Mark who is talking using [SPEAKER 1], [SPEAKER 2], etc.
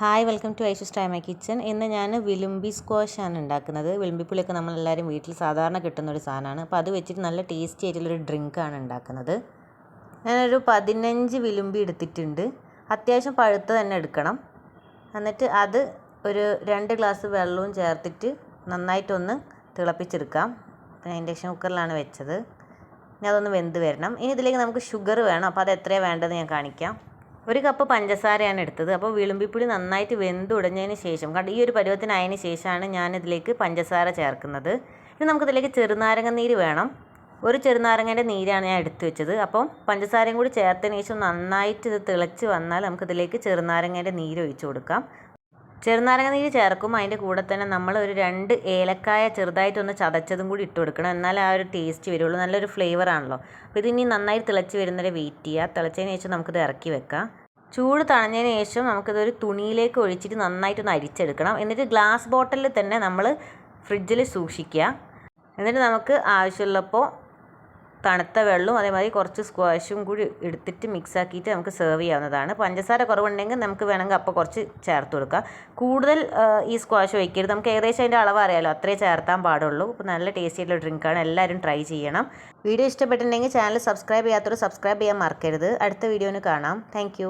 [SPEAKER 1] Hi welcome to Aishu's time my kitchen. ഇന്ന് ഞാൻ വിലുമ്പി സ്ക്വാഷാണ് ഉണ്ടാക്കുന്നത്. വിലുമ്പിപ്പുളിയൊക്കെ നമ്മളെല്ലാവരും വീട്ടിൽ സാധാരണ കിട്ടുന്നൊരു സാധനമാണ്. അപ്പോൾ അത് വെച്ചിട്ട് നല്ല ടേസ്റ്റി ആയിട്ടുള്ളൊരു ഡ്രിങ്കാണ് ഉണ്ടാക്കുന്നത്. ഞാനൊരു 15 വിലുമ്പി എടുത്തിട്ടുണ്ട്. അത്യാവശ്യം പഴുത്ത് തന്നെ എടുക്കണം. എന്നിട്ട് അത് ഒരു 2 ഗ്ലാസ് വെള്ളവും ചേർത്തിട്ട് നന്നായിട്ടൊന്ന് തിളപ്പിച്ചെടുക്കാം. ഞാൻ ഇൻഡക്ഷൻ കുക്കറിലാണ് വെച്ചത്. ഇനി അതൊന്ന് വെന്ത് വരണം. ഇനി ഇതിലേക്ക് നമുക്ക് ഷുഗർ വേണം. അപ്പോൾ അത് എത്രയാണ് വേണ്ടതെന്ന് ഞാൻ കാണിക്കാം. 1 കപ്പ് പഞ്ചസാരയാണ് എടുത്തത്. അപ്പോൾ വിളുമ്പിപ്പുളി നന്നായിട്ട് വെന്തുടഞ്ഞതിന് ശേഷം ഈ ഒരു പരുവത്തിനായതിന് ശേഷമാണ് ഞാനിതിലേക്ക് പഞ്ചസാര ചേർക്കുന്നത്. ഇനി നമുക്കിതിലേക്ക് ചെറുനാരങ്ങ നീര് വേണം. 1 ചെറുനാരങ്ങേൻ്റെ നീരാണ് ഞാൻ എടുത്തു വെച്ചത്. അപ്പം പഞ്ചസാരയും കൂടി ചേർത്തതിന് ശേഷം നന്നായിട്ട് ഇത് തിളച്ച് വന്നാൽ നമുക്കിതിലേക്ക് ചെറുനാരങ്ങേൻ്റെ നീര് ഒഴിച്ച് കൊടുക്കാം. ചെറുനാരങ്ങ നീര് ചേർക്കുമ്പോൾ അതിൻ്റെ കൂടെ തന്നെ നമ്മൾ ഒരു 2 ഏലക്കായ ചെറുതായിട്ടൊന്ന് ചതച്ചതും കൂടി ഇട്ട് കൊടുക്കണം. എന്നാലേ ആ ഒരു ടേസ്റ്റ് വരുള്ളൂ. നല്ലൊരു ഫ്ലേവർ ആണല്ലോ. അപ്പോൾ ഇതിനി നന്നായി തിളച്ച് വരുന്നവരെ വെയിറ്റ് ചെയ്യുക. തിളച്ചതിന് ശേഷം നമുക്കിത് ഇറക്കി വെക്കാം. ചൂട് തണഞ്ഞതിന് ശേഷം നമുക്കിതൊരു തുണിയിലേക്ക് ഒഴിച്ചിട്ട് നന്നായിട്ടൊന്ന് അരിച്ചെടുക്കണം. എന്നിട്ട് ഗ്ലാസ് ബോട്ടിലിൽ തന്നെ നമ്മൾ ഫ്രിഡ്ജിൽ സൂക്ഷിക്കുക. എന്നിട്ട് നമുക്ക് ആവശ്യമുള്ളപ്പോൾ തണുത്ത വെള്ളവും അതേമാതിരി കുറച്ച് സ്ക്വാഷും കൂടി എടുത്തിട്ട് മിക്സ് ആക്കിയിട്ട് നമുക്ക് സെർവ് ചെയ്യാവുന്നതാണ്. പഞ്ചസാര കുറവുണ്ടെങ്കിൽ നമുക്ക് വേണമെങ്കിൽ അപ്പോൾ കുറച്ച് ചേർത്ത് കൊടുക്കാം. കൂടുതൽ ഈ സ്ക്വാഷ് ഒഴിക്കരുത്. നമുക്ക് ഏകദേശം അതിൻ്റെ അളവ് അറിയാമല്ലോ, അത്രേ ചേർത്താൻ പാടുള്ളൂ. അപ്പോൾ നല്ല ടേസ്റ്റി ആയിട്ടുള്ള ഡ്രിങ്കാണ്. എല്ലാവരും ട്രൈ ചെയ്യണം. വീഡിയോ ഇഷ്ടപ്പെട്ടിട്ടുണ്ടെങ്കിൽ ചാനൽ സബ്സ്ക്രൈബ് ചെയ്യാത്തവർ സബ്സ്ക്രൈബ് ചെയ്യാൻ മറക്കരുത്. അടുത്ത വീഡിയോന് കാണാം. താങ്ക്